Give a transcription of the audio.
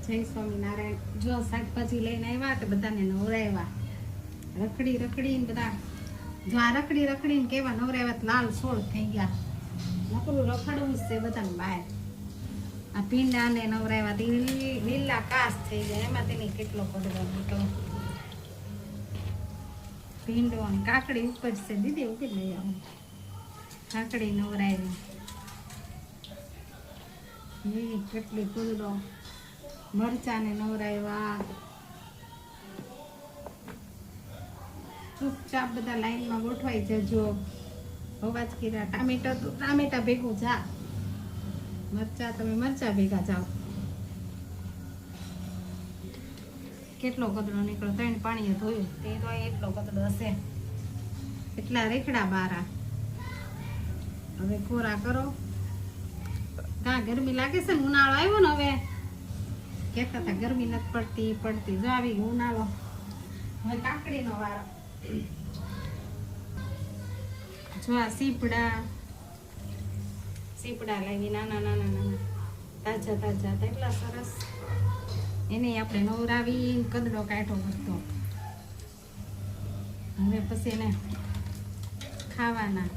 જય સ્વામિનારાયણ. જો શાકભાજી લઈને આવ્યા તો બધાને નવરાવ્યા. રખડી રખડીને બધા જો આ રખડી રખડીને કેવા નવરાવ્યા તો લાલ સોળ થઈ ગયા. નકરું રખડવું જ છે બધાને બહાર. આ ભીંડાને નવરાવ્યા તો લીલા કાસ થઈ ગયા. એમાં તેની કેટલો કડવો નીકળો. ભીંડો અને કાકડી ઉપર છે. દીદી ઉભી લઈ આવું. કાકડી નવરાવી કેટલી કુદડો. મરચાને નવરાવ્યા. ચૂપચાપ બધા લાઈનમાં ગોઠવાઈ જજો. અવાજ કર્યા. ટામેટા ભેગું જા. મરચા તમે મરચા ભેગા જાઓ. કેટલો કચરો નીકળો. 3 પાણીએ ધોયું તે તો એટલો કચરો હશે. એટલા રેખડા બારા. હવે કોરા કરો. કાં ગરમી લાગે છે ને. ઉનાળો આવ્યો ને હવે કહેતા હતા ગરમી નથી પડતી. જો આવી ઉનાળો. હવે કાકડીનો વારો. જો આ સીપડા લાવી નાના તાજા એટલા સરસ. એને આપણે નવરાવી કદડો કાઢો કરતો. હવે પછી એને ખાવાના.